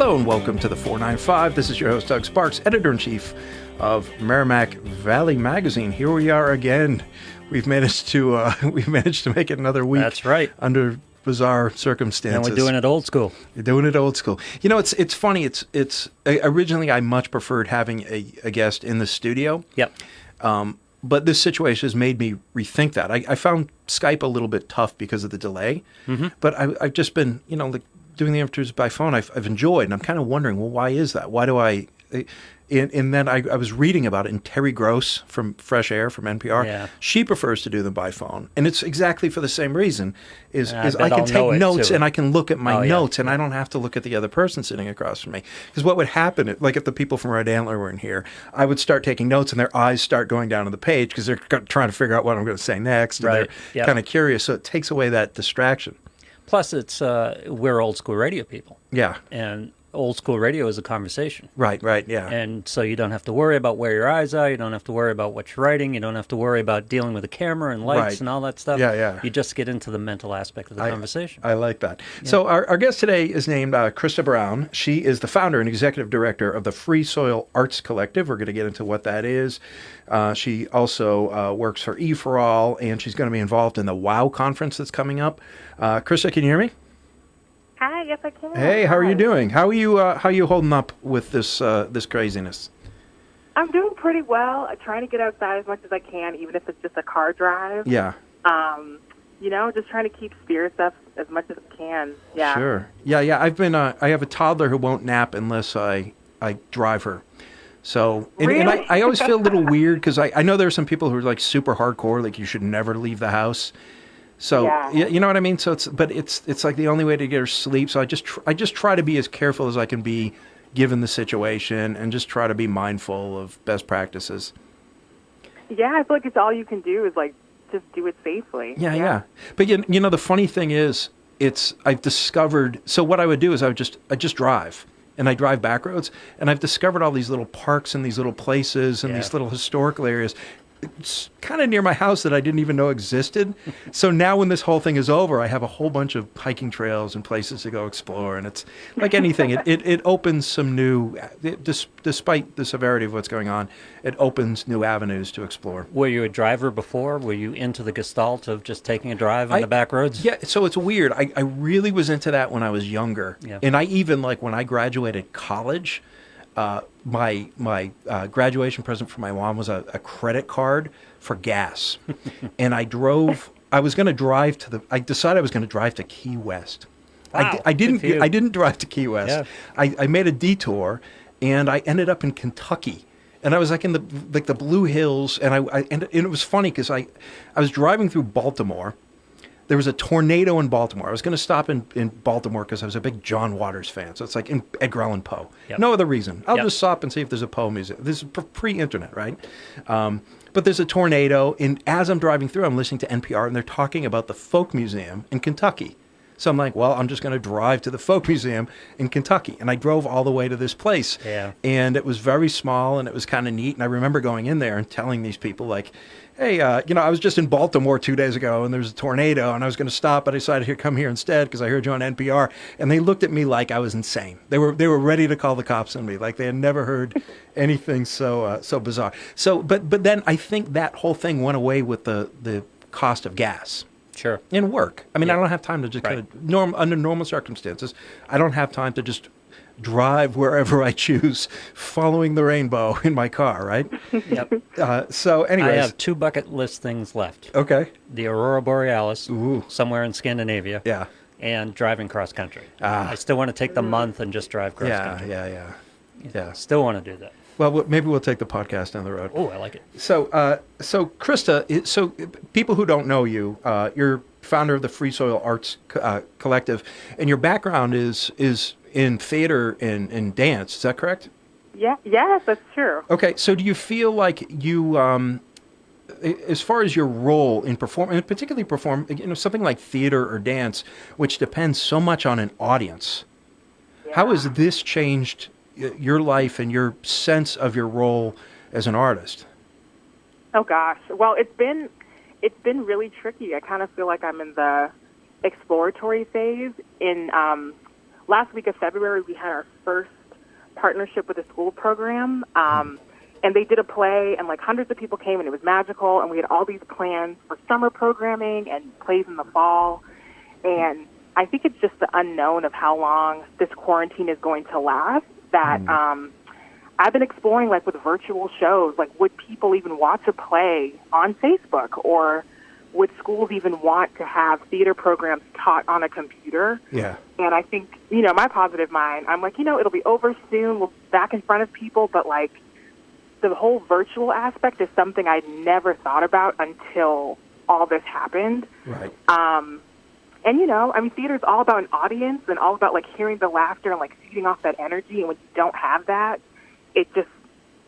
Hello and welcome to the 495. This is your host, Doug Sparks, editor-in-chief of Merrimack Valley Magazine. Here we are again. We've managed to make it another week. That's right. Under bizarre circumstances. And we're doing it old school. You're doing it old school. You know, it's funny. It's originally I much preferred having a guest in the studio. Yep. But this situation has made me rethink that. I found Skype a little bit tough because of the delay. Mm-hmm. But I've just been, doing the interviews by phone. I've enjoyed, and I'm kind of wondering, well, why is that? Why do I? And then I was reading about it, and Terry Gross from Fresh Air from NPR, she prefers to do them by phone, and it's exactly for the same reason. Is I can take notes and I can look at my notes, and I don't have to look at the other person sitting across from me. Because what would happen, like if the people from Red Antler were in here, I would start taking notes, and their eyes start going down to the page because they're trying to figure out what I'm going to say next, and they're kind of curious. So it takes away that distraction. Plus, it's we're old school radio people. Yeah. And old school radio is a conversation. Right, yeah. And so you don't have to worry about where your eyes are. You don't have to worry about what you're writing. You don't have to worry about dealing with the camera and lights and all that stuff. Yeah. You just get into the mental aspect of the conversation. I like that. Yeah. So our guest today is named Christa Brown. She is the founder and executive director of the Free Soil Arts Collective. We're going to get into what that is. She also works for EforAll, and she's going to be involved in the WOW conference that's coming up. Christa, can you hear me? Hi, yes I can. Hey, how are you doing? How are you holding up with this craziness? I'm doing pretty well. I'm trying to get outside as much as I can, even if it's just a car drive. Yeah. Just trying to keep spirits up as much as I can. Yeah. Sure. Yeah. I have a toddler who won't nap unless I drive her. So, really? and I always feel a little weird because I know there are some people who are like super hardcore, like you should never leave the house. So, you know what I mean? So it's like the only way to get her sleep. So I just try to be as careful as I can be given the situation and just try to be mindful of best practices. Yeah, I feel like it's all you can do is like just do it safely. Yeah. But the funny thing is I've discovered, so what I would do is I just drive. And I drive back roads, and I've discovered all these little parks and these little places and these little historical areas. It's kind of near my house that I didn't even know existed. So now when this whole thing is over, I have a whole bunch of hiking trails and places to go explore. And it's like anything, it opens some new, despite the severity of what's going on, it opens new avenues to explore. Were you a driver before? Were you into the gestalt of just taking a drive on the back roads? Yeah, so it's weird. I really was into that when I was younger. Yeah. And I even, like when I graduated college, my graduation present for my mom was a credit card for gas. And I was going to drive I decided I was going to drive to Key West. Wow, I didn't drive to Key West. Yeah. I made a detour and I ended up in Kentucky. And I was like in the Blue Hills, and it was funny because I was driving through Baltimore. There was a tornado in Baltimore. I was going to stop in Baltimore because I was a big John Waters fan. So it's like in Edgar Allan Poe. Yep. No other reason. I'll just stop and see if there's a Poe museum. This is pre-internet, right? But there's a tornado, and as I'm driving through, I'm listening to NPR, and they're talking about the Folk Museum in Kentucky. So I'm like, well, I'm just going to drive to the Folk Museum in Kentucky. And I drove all the way to this place. Yeah. And it was very small, and it was kind of neat. And I remember going in there and telling these people, like, hey, I was just in Baltimore 2 days ago, and there was a tornado, and I was going to stop, but I decided to come here instead because I heard you on NPR. And they looked at me like I was insane. They were ready to call the cops on me, like they had never heard anything so bizarre. So, but then I think that whole thing went away with the cost of gas. Sure. In work. I mean, I don't have time to just kind of under normal circumstances, I don't have time to just drive wherever I choose, following the rainbow in my car, right? Yep. So anyways. I have 2 bucket list things left. Okay. The Aurora Borealis, somewhere in Scandinavia. Yeah. And driving cross country. I still want to take the month and just drive cross country. Yeah. Still want to do that. Well, maybe we'll take the podcast down the road. Oh, I like it. So Christa, so people who don't know you, you're founder of the Free Soil Arts Collective, and your background is in theater and dance. Is that correct? Yeah. Yes, that's true. Okay. So do you feel like you, as far as your role in particularly something like theater or dance, which depends so much on an audience, how has this changed your life and your sense of your role as an artist? Oh gosh. Well, it's been really tricky. I kind of feel like I'm in the exploratory phase in last week of February, we had our first partnership with a school program, and they did a play, and like hundreds of people came, and it was magical, and we had all these plans for summer programming and plays in the fall, and I think it's just the unknown of how long this quarantine is going to last that I've been exploring, like with virtual shows, like would people even watch a play on Facebook, or would schools even want to have theater programs taught on a computer? Yeah. And I think, my positive mind, I'm like, it'll be over soon. We'll be back in front of people. But, like, the whole virtual aspect is something I'd never thought about until all this happened. Right. And, theater's all about an audience and all about, like, hearing the laughter and, like, feeding off that energy. And when you don't have that, it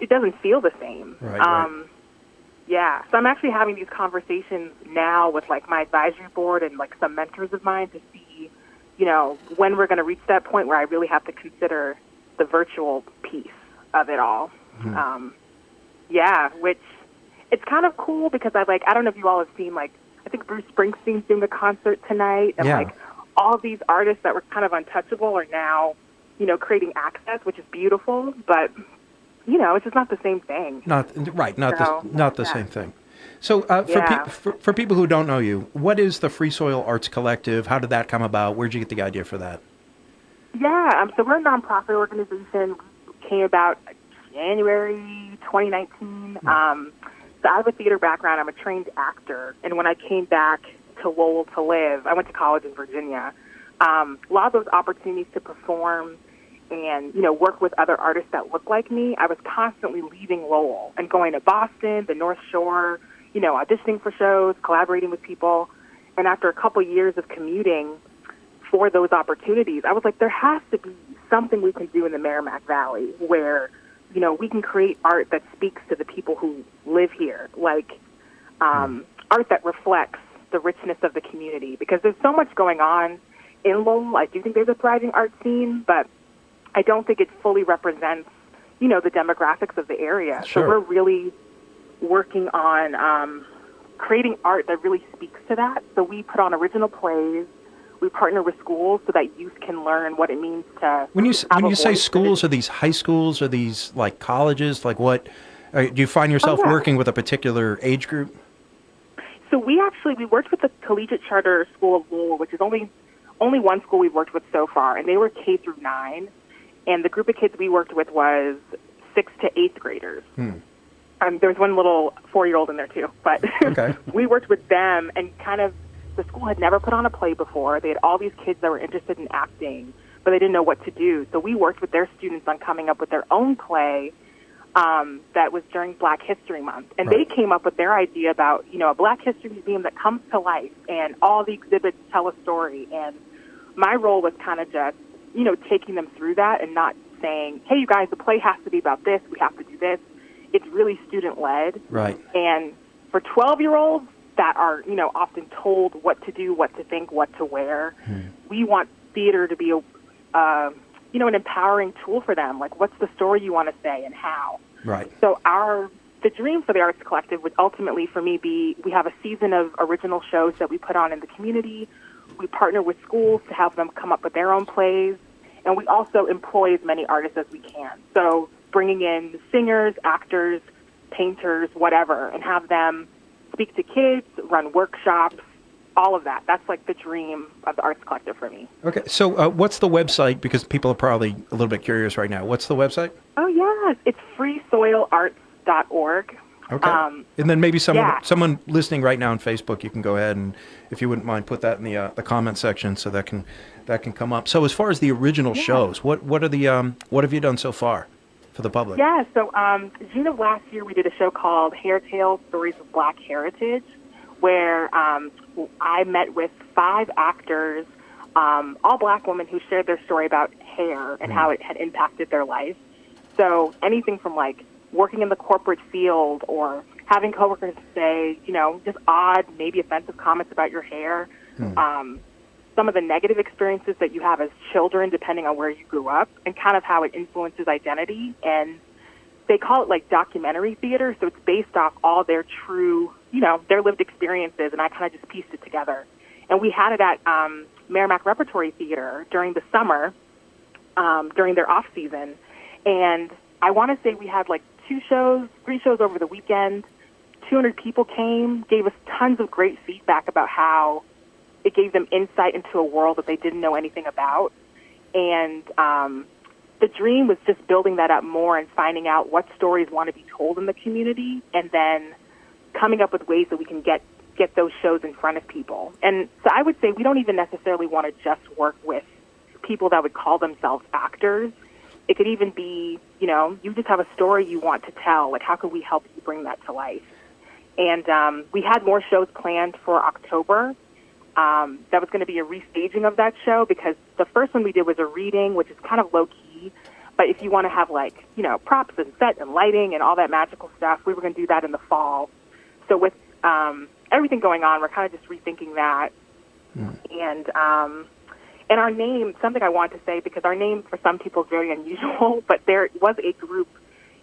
doesn't feel the same. Right. Yeah, so I'm actually having these conversations now with, like, my advisory board and, like, some mentors of mine to see, when we're going to reach that point where I really have to consider the virtual piece of it all. Which it's kind of cool because I don't know if you all have seen, like, I think Bruce Springsteen's doing a concert tonight, and, like, all of these artists that were kind of untouchable are now, creating access, which is beautiful, but it's just not the same thing. Not the same thing. So for people who don't know you, what is the Free Soil Arts Collective? How did that come about? Where did you get the idea for that? Yeah, so we're a nonprofit organization. We came about January 2019. So I have a theater background. I'm a trained actor. And when I came back to Lowell to live, I went to college in Virginia. A lot of those opportunities to perform and, work with other artists that look like me, I was constantly leaving Lowell and going to Boston, the North Shore, auditioning for shows, collaborating with people. And after a couple years of commuting for those opportunities, I was like, there has to be something we can do in the Merrimack Valley where, we can create art that speaks to the people who live here, like art that reflects the richness of the community. Because there's so much going on in Lowell. I do think there's a thriving art scene, but I don't think it fully represents, the demographics of the area. Sure. So we're really working on creating art that really speaks to that. So we put on original plays. We partner with schools so that youth can learn what it means to. When you say schools, are these high schools? Are these like colleges? Like what? Do you find yourself working with a particular age group? So we worked with the Collegiate Charter School of Lowell, which is only one school we've worked with so far, and they were K through 9. And the group of kids we worked with was 6th to 8th graders. There was one little 4-year-old in there too, but we worked with them, and kind of the school had never put on a play before. They had all these kids that were interested in acting, but they didn't know what to do. So we worked with their students on coming up with their own play that was during Black History Month. And they came up with their idea about, a Black History Museum that comes to life, and all the exhibits tell a story. And my role was kind of just, taking them through that and not saying, hey, you guys, the play has to be about this. We have to do this. It's really student-led. Right. And for 12-year-olds that are, often told what to do, what to think, what to wear, we want theater to be an empowering tool for them. Like, what's the story you want to say and how? Right. So the dream for the Arts Collective would ultimately, for me, be we have a season of original shows that we put on in the community. We partner with schools to have them come up with their own plays. And we also employ as many artists as we can. So bringing in singers, actors, painters, whatever, and have them speak to kids, run workshops, all of that. That's like the dream of the Arts Collective for me. Okay, so what's the website? Because people are probably a little bit curious right now. What's the website? Oh, yes. It's freesoilarts.org. Okay. And then maybe someone listening right now on Facebook, you can go ahead and, if you wouldn't mind, put that in the comment section so that can come up. So as far as the original shows, what have you done so far for the public? Yeah, so June of last year we did a show called Hair Tales, Stories of Black Heritage, where I met with 5 actors, all black women who shared their story about hair and how it had impacted their life. So anything from like working in the corporate field or having coworkers say, just odd, maybe offensive comments about your hair, some of the negative experiences that you have as children depending on where you grew up, and kind of how it influences identity. And they call it like documentary theater, so it's based off all their true, their lived experiences, and I kind of just pieced it together. And we had it at Merrimack Repertory Theater during the summer, during their off season. And I want to say we had like 3 shows over the weekend. 200 people came, gave us tons of great feedback about how it gave them insight into a world that they didn't know anything about. And the dream was just building that up more and finding out what stories want to be told in the community, and then coming up with ways that we can get those shows in front of people. And so I would say we don't even necessarily want to just work with people that would call themselves actors. It could even be, you just have a story you want to tell. Like, how can we help you bring that to life? And we had more shows planned for October. That was going to be a restaging of that show, because the first one we did was a reading, which is kind of low-key. But if you want to have, like, props and set and lighting and all that magical stuff, we were going to do that in the fall. So with everything going on, we're kind of just rethinking that. And our name, something I want to say, because our name for some people is very unusual, but there was a group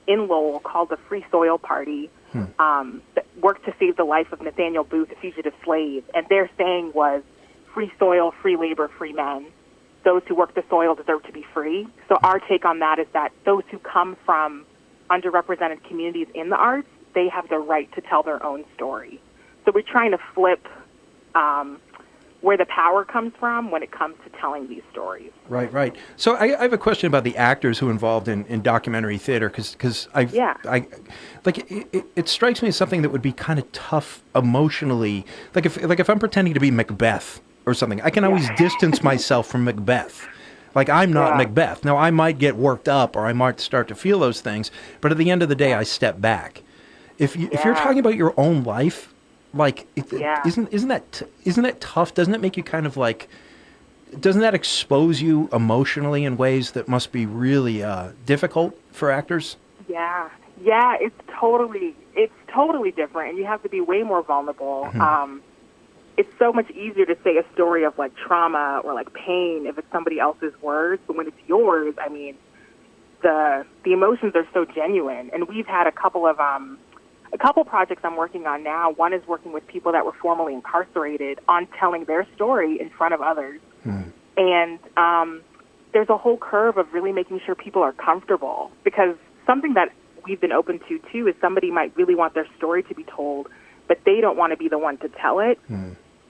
in Lowell called the Free Soil Party that worked to save the life of Nathaniel Booth, a fugitive slave. And their saying was, free soil, free labor, free men. Those who work the soil deserve to be free. So our take on that is that those who come from underrepresented communities in the arts, they have the right to tell their own story. So we're trying to flip where the power comes from when it comes to telling these stories. Right. So I have a question about the actors who are involved in documentary theater, because it strikes me as something that would be kind of tough emotionally. Like if I'm pretending to be Macbeth or something, I can always distance myself from Macbeth. Like, I'm not Macbeth. Now, I might get worked up, or I might start to feel those things, but at the end of the day, I step back. If you're talking about your own life, like, isn't that tough? Doesn't it make you kind of like, doesn't that expose you emotionally in ways that must be really difficult for actors? Yeah, it's totally different, and you have to be way more vulnerable. It's so much easier to say a story of like trauma or like pain if it's somebody else's words, but when it's yours, I mean, the emotions are so genuine. And we've had a couple projects I'm working on now. One is working with people that were formerly incarcerated on telling their story in front of others. And there's a whole curve of really making sure people are comfortable, because something that we've been open to, too, is somebody might really want their story to be told, but they don't want to be the one to tell it.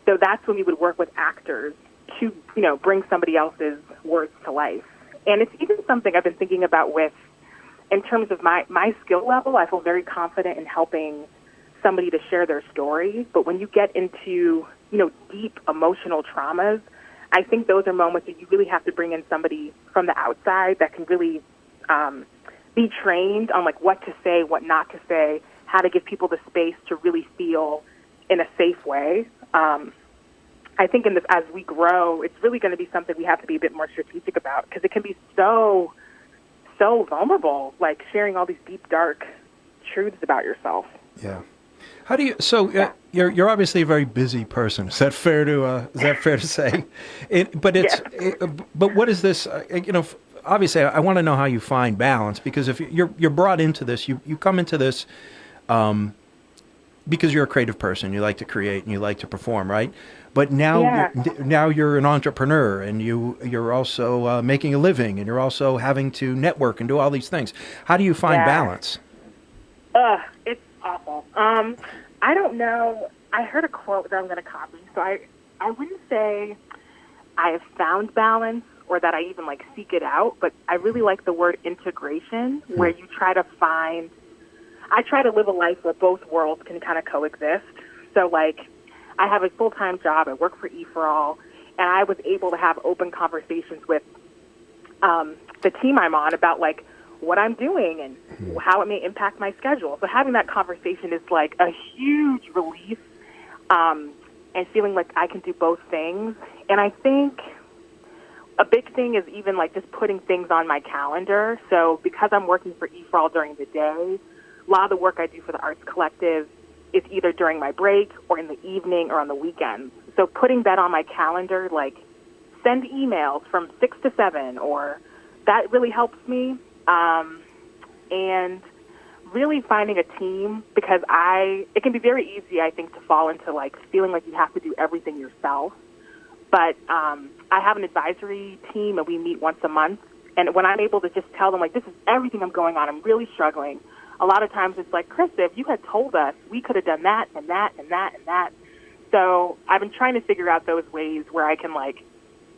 So that's when we would work with actors to, bring somebody else's words to life. And it's even something I've been thinking about in terms of my skill level. I feel very confident in helping somebody to share their story. But when you get into, deep emotional traumas, I think those are moments that you really have to bring in somebody from the outside that can really be trained on like what to say, what not to say, how to give people the space to really feel in a safe way. I think as we grow, it's really going to be something we have to be a bit more strategic about, because it can be so vulnerable, like sharing all these deep, dark truths about yourself. Yeah. How do you? So you're obviously a very busy person. Is that fair to say? But what is this? Obviously, I want to know how you find balance, because if you're brought into this, you come into this because you're a creative person. You like to create and you like to perform, right? But now you're an entrepreneur, and you're also making a living, and you're also having to network and do all these things. How do you find balance? It's awful. I don't know. I heard a quote that I'm going to copy. So I wouldn't say I have found balance or that I even like seek it out, but I really like the word integration, where you try to live a life where both worlds can kind of coexist. So like, I have a full-time job. I work for EforAll, and I was able to have open conversations with the team I'm on about like what I'm doing and how it may impact my schedule. So having that conversation is like a huge relief, and feeling like I can do both things. And I think a big thing is even like just putting things on my calendar. So because I'm working for EforAll during the day, a lot of the work I do for the Arts Collective is either during my break or in the evening or on the weekends. So putting that on my calendar, like send emails from 6 to 7, or that really helps me. And really finding a team, because it can be very easy, I think, to fall into like feeling like you have to do everything yourself. But I have an advisory team, and we meet once a month, And when I'm able to just tell them, like, this is everything I'm going on, I'm really struggling, a lot of times it's like, Christa, if you had told us, we could have done that and that and that and that. So I've been trying to figure out those ways where I can, like,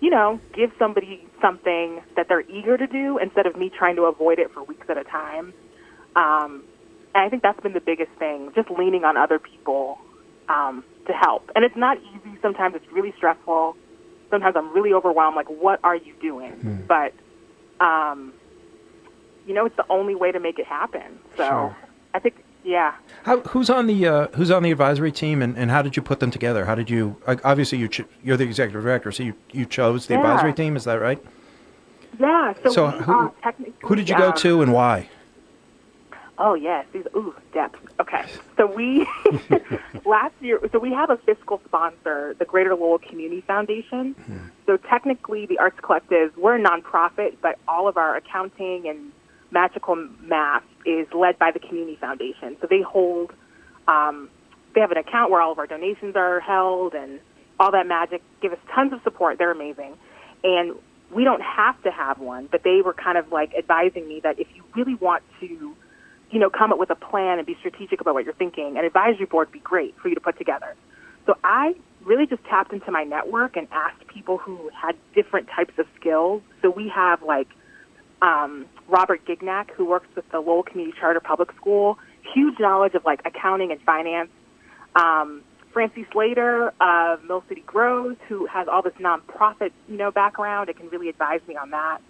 you know, give somebody something that they're eager to do instead of me trying to avoid it for weeks at a time. And I think that's been the biggest thing, just leaning on other people to help. And it's not easy. Sometimes it's really stressful. Sometimes I'm really overwhelmed, like, what are you doing? But, you know, it's the only way to make it happen. So Sure. I think, yeah. Who's on the advisory team, and how did you put them together? How did you, obviously you're the executive director, so you chose the advisory team, is that right? Yeah. So who did you go to and why? Oh, yes. Depth. Okay. So we, last year, so we have a fiscal sponsor, the Greater Lowell Community Foundation. So technically the Arts Collective, we're a nonprofit, but all of our accounting and magical math is led by the Community Foundation. So they hold, they have an account where all of our donations are held and all that magic, give us tons of support. They're amazing. And we don't have to have one, but they were kind of like advising me that if you really want to, you know, come up with a plan and be strategic about what you're thinking, an advisory board would be great for you to put together. So I really just tapped into my network and asked people who had different types of skills. So we have, like, Robert Gignac, who works with the Lowell Community Charter Public School, huge knowledge of, like, accounting and finance. Francie Slater of Mill City Grows, who has all this nonprofit, you know, background and can really advise me on that.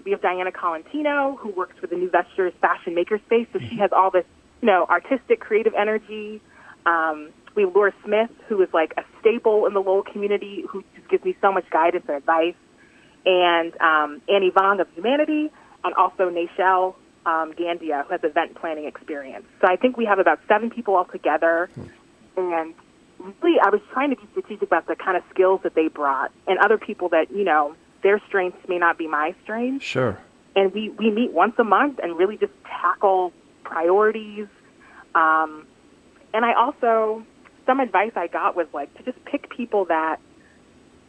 We have Diana Colantino, who works with the New Vestures Fashion Makerspace, so she has all this, you know, artistic, creative energy. We have Laura Smith, who is like a staple in the Lowell community, who just gives me so much guidance and advice. And Annie Vong of Humanity, and also Nachelle Gandia, who has event planning experience. So I think we have about 7 people all together. And really, I was trying to be strategic about the kind of skills that they brought and other people that, you know, their strengths may not be my strengths. Sure. And we meet once a month and really just tackle priorities. And I also, some advice I got was, like, to just pick people that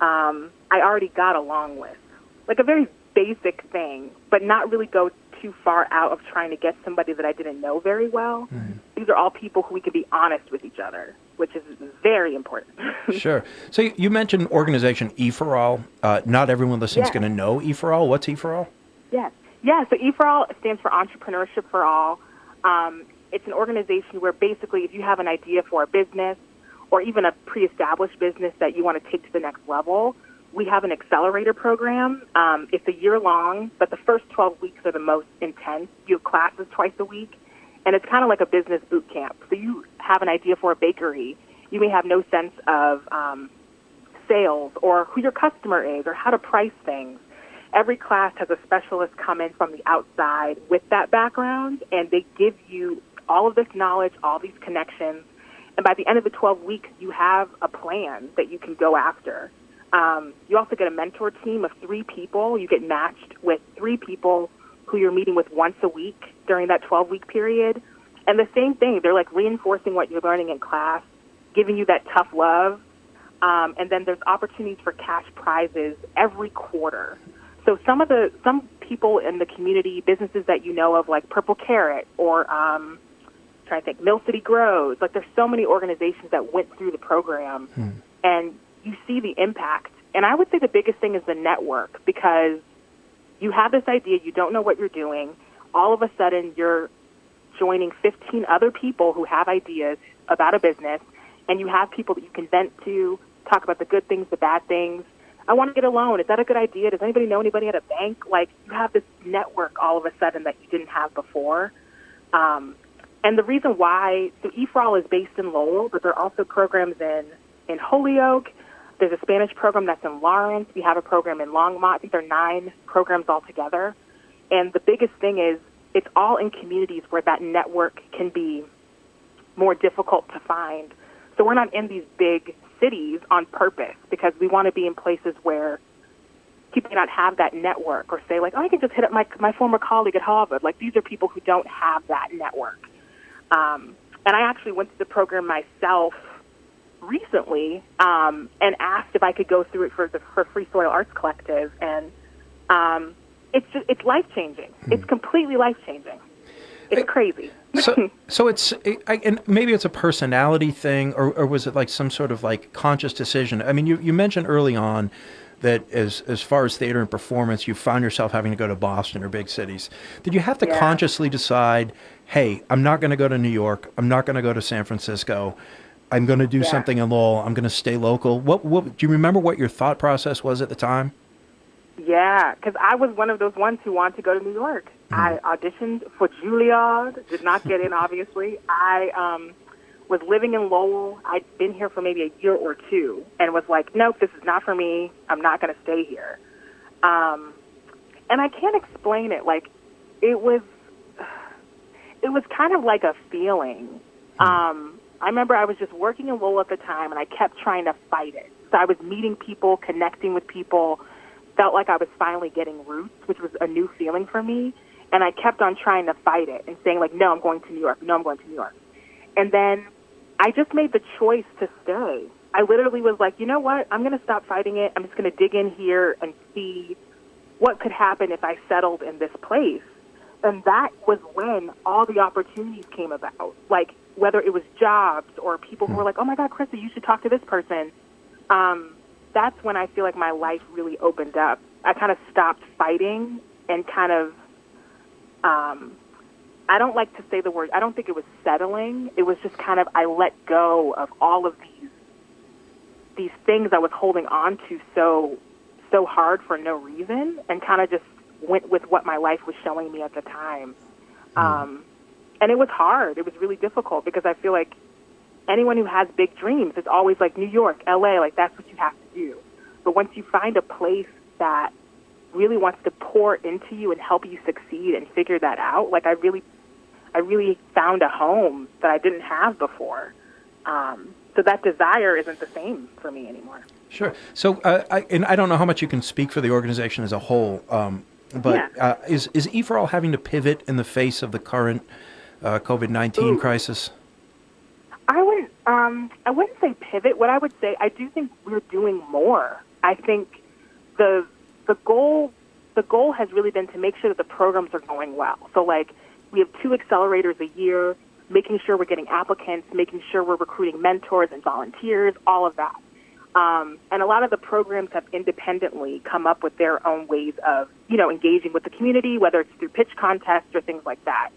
I already got along with. Like a very basic thing, but not really go too far out of trying to get somebody that I didn't know very well. These are all people who we can be honest with each other, which is very important. Sure. So you mentioned organization EforAll. Not everyone listening is going to know EforAll. What's EforAll? Yes. Yeah, so EforAll stands for Entrepreneurship for All. It's an organization where basically if you have an idea for a business or even a pre-established business that you want to take to the next level, we have an accelerator program. It's a year long, but the first 12 weeks are the most intense. You have classes twice a week, and it's kind of like a business boot camp. So you have an idea for a bakery. You may have no sense of sales or who your customer is or how to price things. Every class has a specialist come in from the outside with that background, and they give you all of this knowledge, all these connections, and by the end of the 12 weeks, you have a plan that you can go after. You also get a mentor team of 3 people. You get matched with 3 people who you're meeting with once a week during that 12-week period. And the same thing, they're like reinforcing what you're learning in class, giving you that tough love. And then there's opportunities for cash prizes every quarter. So some people in the community, businesses that you know of, like Purple Carrot or trying to think, Mill City Grows, like there's so many organizations that went through the program, and you see the impact. And I would say the biggest thing is the network, because you have this idea, you don't know what you're doing. All of a sudden, you're joining 15 other people who have ideas about a business, and you have people that you can vent to, talk about the good things, the bad things. I want to get a loan. Is that a good idea? Does anybody know anybody at a bank? Like, you have this network all of a sudden that you didn't have before. And the reason why, so EforAll is based in Lowell, but there are also programs in Holyoke. There's a Spanish program that's in Lawrence. We have a program in Longmont. I think there are 9 programs altogether. And the biggest thing is it's all in communities where that network can be more difficult to find. So we're not in these big cities on purpose, because we want to be in places where people may not have that network, or say, like, oh, I can just hit up my former colleague at Harvard. Like, these are people who don't have that network. And I actually went through the program myself recently, and asked if I could go through it for Free Soil Arts Collective, and it's life-changing. It's completely life-changing. It's crazy. So it's, and maybe it's a personality thing, or was it like some sort of like conscious decision? I mean, you mentioned early on that as far as theater and performance, you found yourself having to go to Boston or big cities. Did you have to consciously decide, hey, I'm not going to go to New York, I'm not going to go to San Francisco, I'm going to do something in Lowell, I'm going to stay local? What do you remember what your thought process was at the time? Yeah, because I was one of those ones who wanted to go to New York. I auditioned for Juilliard, did not get in, obviously. I was living in Lowell. I'd been here for maybe a year or two and was like, nope, this is not for me. I'm not going to stay here. And I can't explain it. Like, it was kind of like a feeling. I remember I was just working in Lowell at the time, and I kept trying to fight it. So I was meeting people, connecting with people, felt like I was finally getting roots, which was a new feeling for me. And I kept on trying to fight it and saying, like, no, I'm going to New York. No, I'm going to New York. And then I just made the choice to stay. I literally was like, you know what? I'm going to stop fighting it. I'm just going to dig in here and see what could happen if I settled in this place. And that was when all the opportunities came about, like whether it was jobs or people who were like, oh, my God, Christa, you should talk to this person. That's when I feel like my life really opened up. I kind of stopped fighting and kind of, I don't like to say the word, I don't think it was settling. It was just kind of, I let go of all of these things I was holding on to so hard for no reason, and kind of just went with what my life was showing me at the time. And it was hard. It was really difficult because I feel like anyone who has big dreams, it's always like New York, LA, like that's what you have to do. But once you find a place that really wants to pour into you and help you succeed and figure that out, like I really found a home that I didn't have before. So that desire isn't the same for me anymore. Sure. So, I don't know how much you can speak for the organization as a whole, but is EforAll having to pivot in the face of the current COVID-19 crisis? I wouldn't say pivot. What I would say, I do think we're doing more. I think the goal has really been to make sure that the programs are going well. So, like, we have 2 accelerators a year, making sure we're getting applicants, making sure we're recruiting mentors and volunteers, all of that. And a lot of the programs have independently come up with their own ways of, engaging with the community, whether it's through pitch contests or things like that.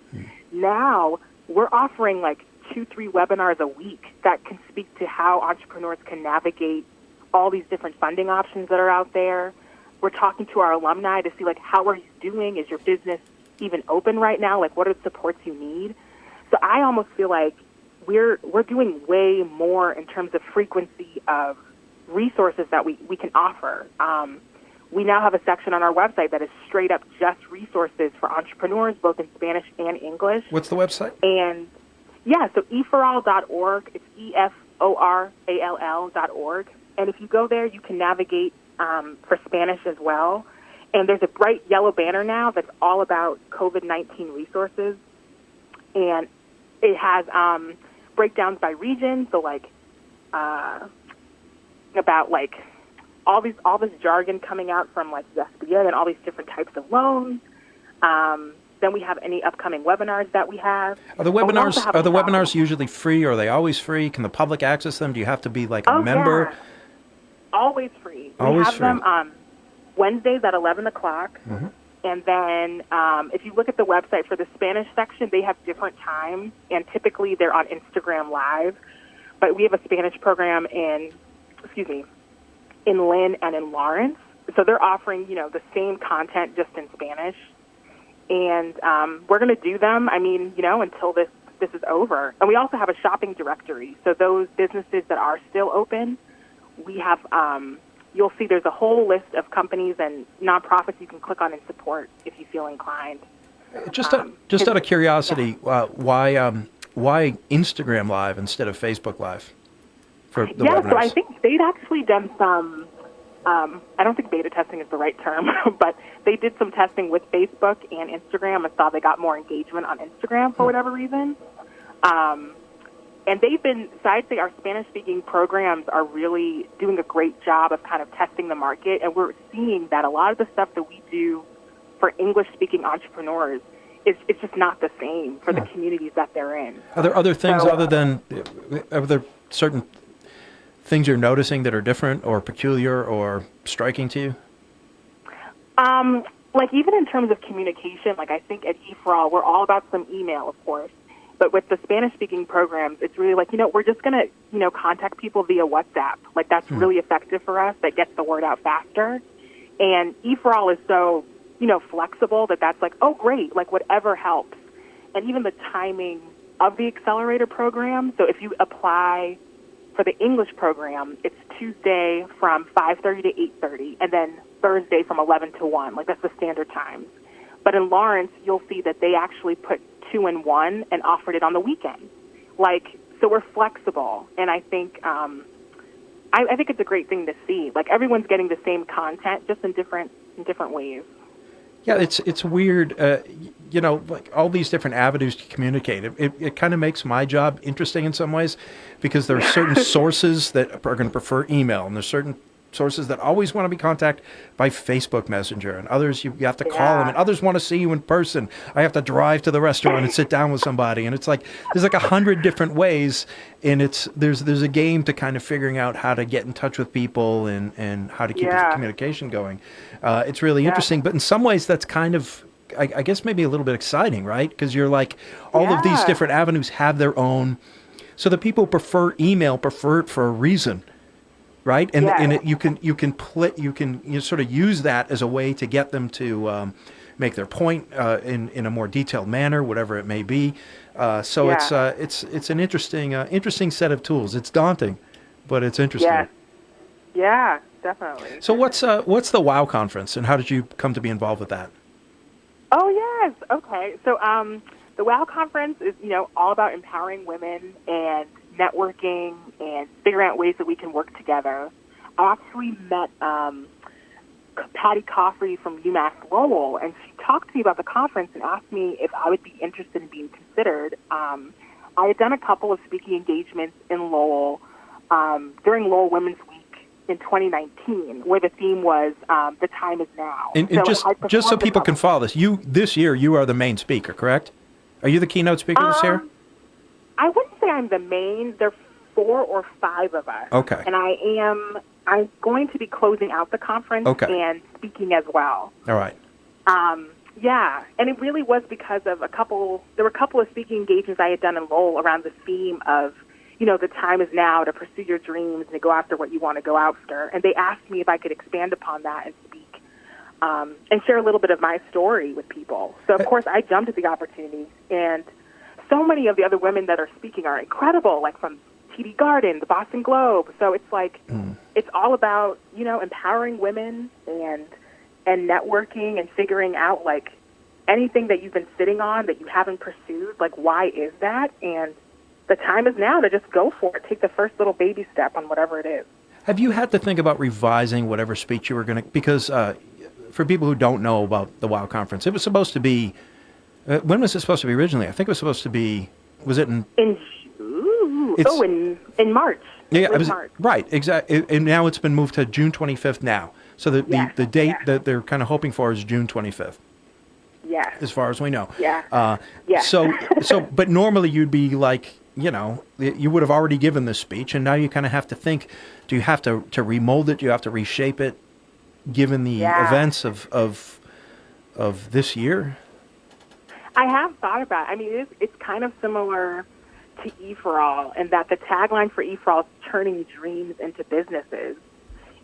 Now, we're offering like 2-3 webinars a week that can speak to how entrepreneurs can navigate all these different funding options that are out there. We're talking to our alumni to see, like, how are you doing? Is your business even open right now? Like, what are the supports you need? So I almost feel like we're doing way more in terms of frequency of resources that we can offer. We now have a section on our website that is straight up just resources for entrepreneurs, both in Spanish and English. What's the website? And so EforAll.org. It's EforAll.org. And if you go there, you can navigate for Spanish as well. And there's a bright yellow banner now that's all about COVID-19 resources. And it has breakdowns by region, so like about like all this jargon coming out from like the SBA and all these different types of loans. Then we have any upcoming webinars that we have. Are the webinars usually free? Or are they always free? Can the public access them? Do you have to be like a member? Yeah. Always free. Always we have free. them Wednesdays at 11 o'clock. Mm-hmm. And then if you look at the website for the Spanish section, they have different times, and typically they're on Instagram Live. But we have a Spanish program in Lynn and in Lawrence. So they're offering, the same content just in Spanish. And we're going to do them, until this is over. And we also have a shopping directory. So those businesses that are still open, we have, you'll see there's a whole list of companies and nonprofits you can click on and support if you feel inclined. Just out of curiosity, why Instagram Live instead of Facebook Live for the webinars? So I think they'd actually done some, I don't think beta testing is the right term, but they did some testing with Facebook and Instagram and saw they got more engagement on Instagram for whatever reason. And they've been, so I'd say our Spanish-speaking programs are really doing a great job of kind of testing the market, and we're seeing that a lot of the stuff that we do for English-speaking entrepreneurs it's just not the same for the communities that they're in. Are there other things are there certain things you're noticing that are different or peculiar or striking to you? Like even in terms of communication, like I think at EforAll, we're all about some email, of course. But with the Spanish-speaking programs, it's really like, we're just going to, contact people via WhatsApp. Like that's really effective for us. That gets the word out faster. And EforAll is so, flexible that's like, oh, great, like whatever helps. And even the timing of the accelerator program. So if you apply for the English program, it's Tuesday from 5:30 to 8:30, and then Thursday from 11 to 1. Like that's the standard times. But in Lawrence, you'll see that they actually put 2 in 1 and offered it on the weekend. Like, so we're flexible, and I think I think it's a great thing to see. Like everyone's getting the same content, just in different ways. Yeah, it's weird, like all these different avenues to communicate. It kind of makes my job interesting in some ways because there are certain sources that are going to prefer email, and there's certain sources that always want to be contacted by Facebook Messenger, and others you have to call them, and others want to see you in person. I have to drive to the restaurant and sit down with somebody, and it's like there's like 100 different ways, and there's a game to kind of figuring out how to get in touch with people and how to keep the communication going. It's really interesting, but in some ways that's kind of I guess maybe a little bit exciting, right? Because you're like all of these different avenues have their own. So the people who prefer email prefer it for a reason. Right, and you can sort of use that as a way to get them to make their point in a more detailed manner, whatever it may be. It's an interesting set of tools. It's daunting, but it's interesting. Yeah, definitely. So what's the WOW conference, and how did you come to be involved with that? Oh yes, okay. So the WOW conference is all about empowering women and networking and figuring out ways that we can work together. I actually met Patty Coffrey from UMass Lowell, and she talked to me about the conference and asked me if I would be interested in being considered. I had done a couple of speaking engagements in Lowell during Lowell Women's Week in 2019, where the theme was "The Time Is Now." And just so people can follow this year you are the main speaker, correct? Are you the keynote speaker this year? I wouldn't say I'm the main. There are 4 or 5 of us. Okay. And I'm going to be closing out the conference and speaking as well. All right. Yeah, and it really was because of there were a couple of speaking engagements I had done in Lowell around the theme of, the time is now to pursue your dreams and to go after what you want to go after. And they asked me if I could expand upon that and speak and share a little bit of my story with people. So, of course, I jumped at the opportunity, and so many of the other women that are speaking are incredible, like from TD Garden, the Boston Globe. So it's like, it's all about, empowering women and networking and figuring out, like, anything that you've been sitting on that you haven't pursued, like, why is that? And the time is now to just go for it. Take the first little baby step on whatever it is. Have you had to think about revising whatever speech you were going to, because for people who don't know about the WOW conference, it was supposed to be, when was it supposed to be originally? I think it was supposed to be, was it in March. Yeah, March. Right, exactly. And now it's been moved to June 25th now. So the date that they're kind of hoping for is June 25th. Yes. As far as we know. Yeah. So, but normally you'd be like, you would have already given this speech, and now you kind of have to think, do you have to remold it? Do you have to reshape it, given the events of this year? I have thought about it. I mean, it's kind of similar to EforAll, in that the tagline for EforAll is turning dreams into businesses.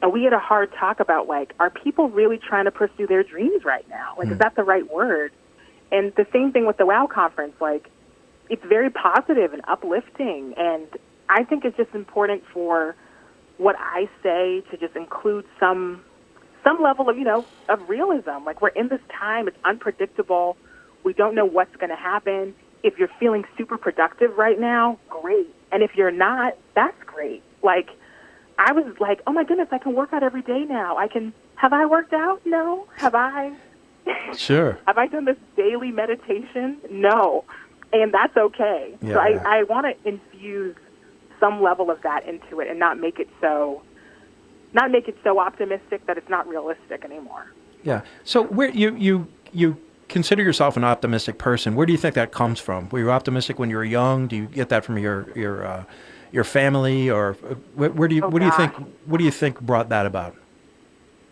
And we had a hard talk about, like, are people really trying to pursue their dreams right now? Like, is that the right word? And the same thing with the WOW conference. Like, it's very positive and uplifting. And I think it's just important for what I say to just include some level of, of realism. Like, we're in this time. It's unpredictable. We don't know what's going to happen. If you're feeling super productive right now, great. And if you're not, that's great. Like, I was like, oh my goodness, I can work out every day now. Have I worked out? No. Have I? Sure. Have I done this daily meditation? No. And that's okay. Yeah, so I want to infuse some level of that into it and not make it so optimistic that it's not realistic anymore. Yeah. So where you you consider yourself an optimistic person. Where do you think that comes from? Were you optimistic when you were young? Do you get that from your family, or what do you think brought that about?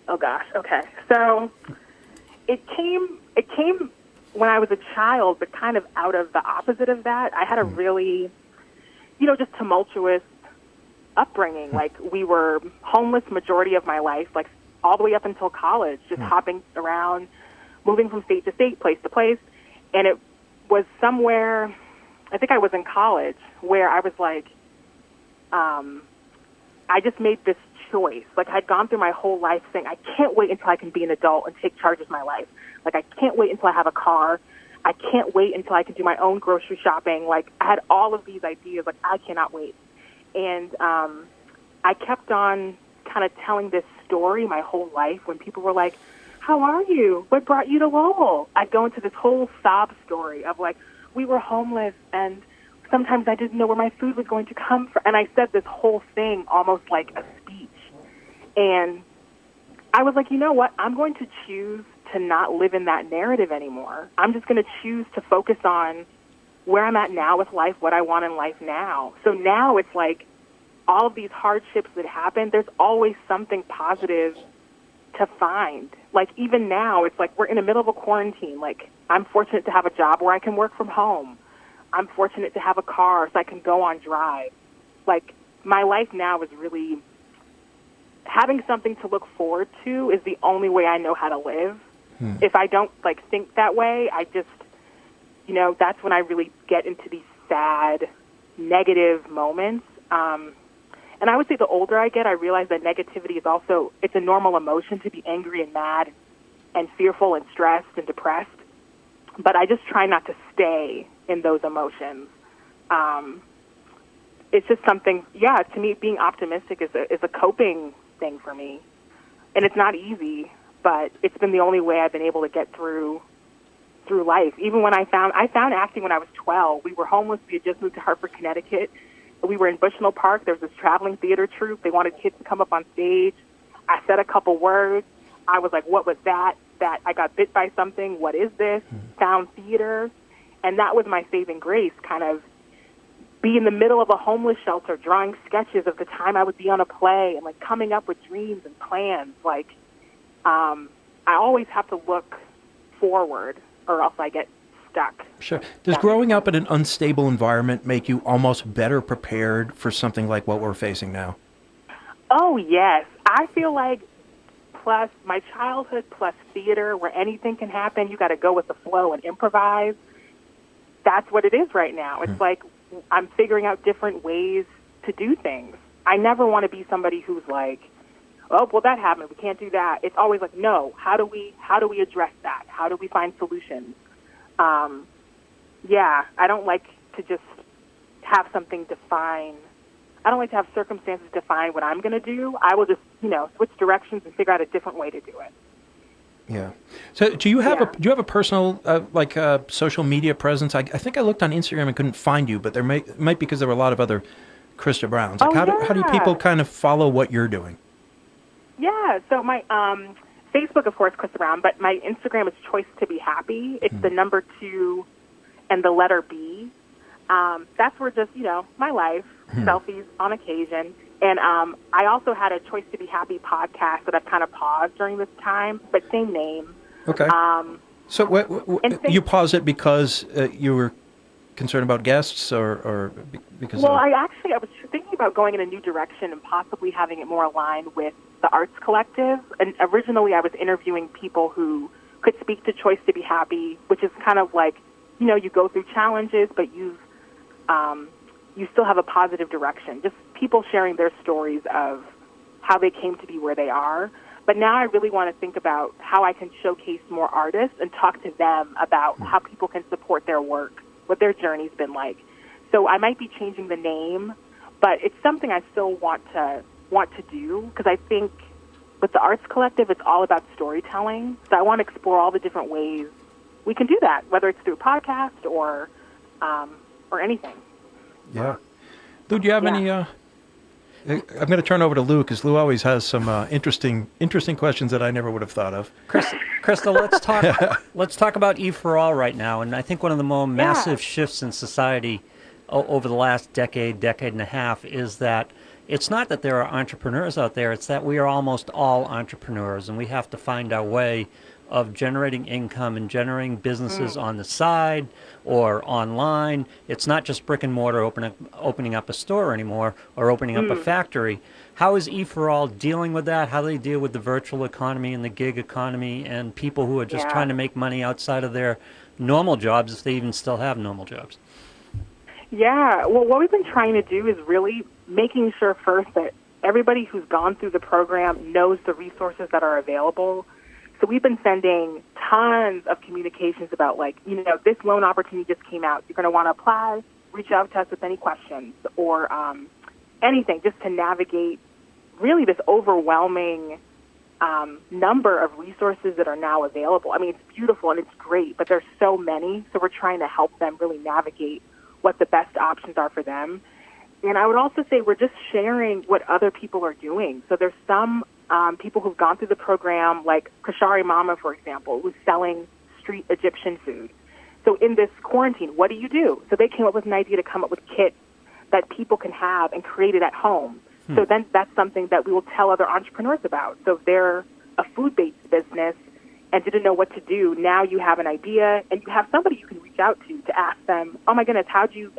Oh gosh. Okay. So it came when I was a child, but kind of out of the opposite of that. I had a really, just tumultuous upbringing. Like, we were homeless majority of my life, like all the way up until college, just hopping around, moving from state to state, place to place. And it was somewhere, I think I was in college, where I was like, I just made this choice. Like, I'd gone through my whole life saying, I can't wait until I can be an adult and take charge of my life. Like, I can't wait until I have a car. I can't wait until I can do my own grocery shopping. Like, I had all of these ideas. Like, I cannot wait. And I kept on kind of telling this story my whole life when people were like, how are you? What brought you to Lowell? I'd go into this whole sob story of, like, we were homeless, and sometimes I didn't know where my food was going to come from. And I said this whole thing almost like a speech. And I was like, you know what? I'm going to choose to not live in that narrative anymore. I'm just going to choose to focus on where I'm at now with life, what I want in life now. So now it's like all of these hardships that happen, there's always something positive to find. Like, even now, it's like we're in the middle of a quarantine. Like, I'm fortunate to have a job where I can work from home. I'm fortunate to have a car so I can go on drive. Like, my life now is really having something to look forward to is the only way I know how to live. If I don't, like, think that way, I just, that's when I really get into these sad, negative moments. And I would say the older I get, I realize that negativity is also, it's a normal emotion to be angry and mad and fearful and stressed and depressed. But I just try not to stay in those emotions. It's just something, to me, being optimistic is a coping thing for me. And it's not easy, but it's been the only way I've been able to get through life. Even when I found acting when I was 12. We were homeless. We had just moved to Hartford, Connecticut. We were in Bushnell Park. There was this traveling theater troupe. They wanted kids to come up on stage. I said a couple words. I was like, what was that? That I got bit by something. What is this? Found theater. And that was my saving grace, kind of be in the middle of a homeless shelter, drawing sketches of the time I would be on a play and, like, coming up with dreams and plans. Like, I always have to look forward or else I get stuck. Sure. Does growing up in an unstable environment make you almost better prepared for something like what we're facing now? Oh, yes. I feel like plus my childhood plus theater, where anything can happen, you got to go with the flow and improvise. That's what it is right now. It's like I'm figuring out different ways to do things. I never want to be somebody who's like, oh, well, that happened. We can't do that. It's always like, no, how do we address that? How do we find solutions? I don't like to just have something define. I don't like to have circumstances define what I'm going to do. I will just, switch directions and figure out a different way to do it. Yeah. So do you have a personal social media presence? I think I looked on Instagram and couldn't find you, but there might be because there were a lot of other Christa Browns. Like, how do people kind of follow what you're doing? Yeah. So my Facebook, of course, Christa Brown, but my Instagram is Choice to Be Happy. It's the number 2 and the letter B. That's where just, my life, selfies on occasion. And I also had a Choice to Be Happy podcast that I've kind of paused during this time, but same name. Okay. So you paused it because you were concerned about guests or because Well, I was thinking about going in a new direction and possibly having it more aligned with the Arts Collective. And originally I was interviewing people who could speak to Choice to Be Happy, which is kind of like, you go through challenges, but you still have a positive direction. Just people sharing their stories of how they came to be where they are. But now I really want to think about how I can showcase more artists and talk to them about how people can support their work, what their journey's been like. So I might be changing the name, but it's something I still want to do, because I think with the Arts Collective, it's all about storytelling. So I want to explore all the different ways we can do that, whether it's through a podcast or anything. Yeah. Lou, do you have any I'm going to turn over to Lou, because Lou always has some interesting questions that I never would have thought of. Christa, let's talk about EforAll right now. And I think one of the more massive shifts in society over the last decade and a half is that it's not that there are entrepreneurs out there, it's that we are almost all entrepreneurs, and we have to find our way of generating income and generating businesses on the side or online. It's not just brick and mortar opening up a store anymore or opening up a factory. How is EforAll dealing with that? How do they deal with the virtual economy and the gig economy and people who are just trying to make money outside of their normal jobs, if they even still have normal jobs? Yeah, well, what we've been trying to do is really making sure first that everybody who's gone through the program knows the resources that are available. So we've been sending tons of communications about, like, this loan opportunity just came out. You're going to want to apply, reach out to us with any questions or anything, just to navigate really this overwhelming number of resources that are now available. I mean, it's beautiful and it's great, but there's so many. So we're trying to help them really navigate what the best options are for them. And I would also say we're just sharing what other people are doing. So there's some people who've gone through the program, like Kashari Mama, for example, who's selling street Egyptian food. So in this quarantine, what do you do? So they came up with an idea to come up with kits that people can have and create it at home. So then that's something that we will tell other entrepreneurs about. So if they're a food-based business and didn't know what to do, now you have an idea and you have somebody you can reach out to ask them, oh my goodness, how'd you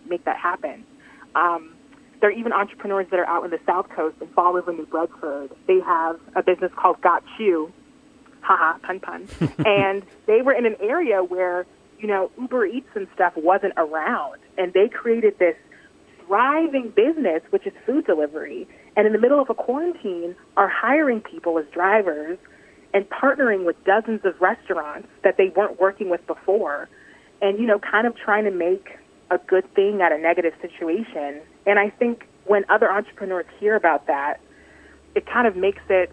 make that happen? There are even entrepreneurs that are out in the South Coast in Fall River, New Bedford. They have a business called Got You, haha, pun, and they were in an area where, Uber Eats and stuff wasn't around, and they created this thriving business, which is food delivery, and in the middle of a quarantine are hiring people as drivers and partnering with dozens of restaurants that they weren't working with before, and, kind of trying to make a good thing out of a negative situation. And I think when other entrepreneurs hear about that, it kind of makes it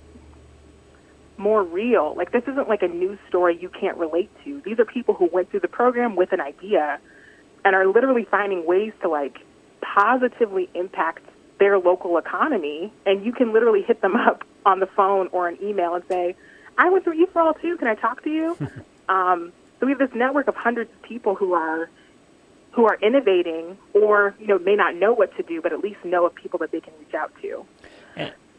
more real. Like, this isn't like a news story you can't relate to. These are people who went through the program with an idea and are literally finding ways to, like, positively impact their local economy. And you can literally hit them up on the phone or an email and say, I went through EforAll too. Can I talk to you? So we have this network of hundreds of people who are innovating or, may not know what to do, but at least know of people that they can reach out to.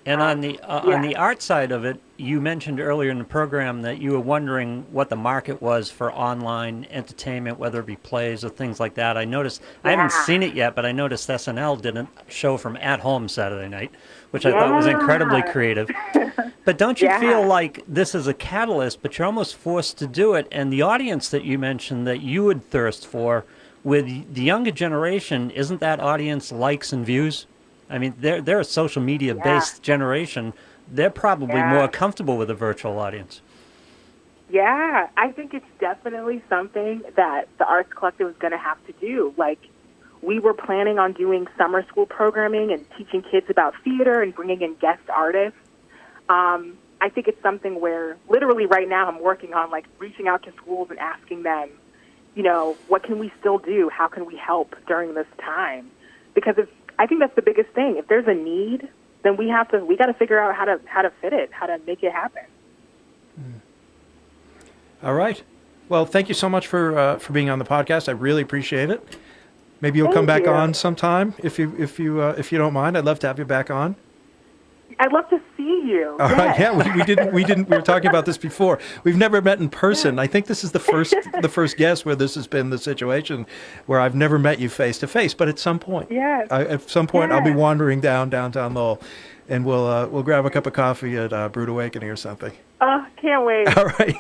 And on the art side of it, you mentioned earlier in the program that you were wondering what the market was for online entertainment, whether it be plays or things like that. I noticed, I haven't seen it yet, but I noticed SNL did a show from At Home Saturday night, which I thought was incredibly creative. But don't you feel like this is a catalyst, but you're almost forced to do it, and the audience that you mentioned that you would thirst for, with the younger generation, isn't that audience likes and views? I mean, they're a social media-based generation. They're probably more comfortable with a virtual audience. Yeah, I think it's definitely something that the Arts Collective is going to have to do. Like, we were planning on doing summer school programming and teaching kids about theater and bringing in guest artists. I think it's something where literally right now I'm working on, like, reaching out to schools and asking them, what can we still do? How can we help during this time? Because I think that's the biggest thing. If there's a need, then we got to figure out how to fit it, how to make it happen. All right. Well, thank you so much for being on the podcast. I really appreciate it. Maybe you'll come back on sometime if you don't mind. I'd love to have you back on. I'd love to see you. All right. Yeah, we didn't. We were talking about this before. We've never met in person. I think this is the first guest where this has been the situation where I've never met you face to face. But at some point, I'll be wandering downtown Lowell, and we'll grab a cup of coffee at Brewed Awakening or something. Can't wait. All right.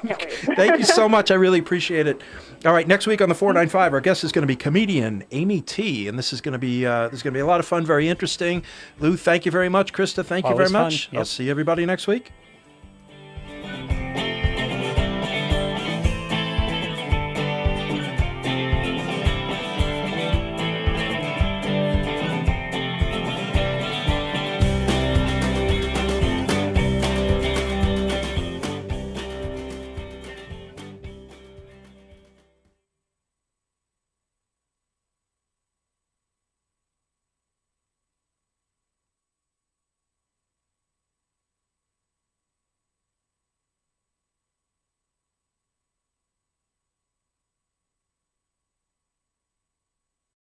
Thank you so much. I really appreciate it. All right. Next week on the 495, our guest is going to be comedian Amy T. And this is going to be a lot of fun, very interesting. Lou, thank you very much. Krista, thank you very much. Yep. I'll see everybody next week.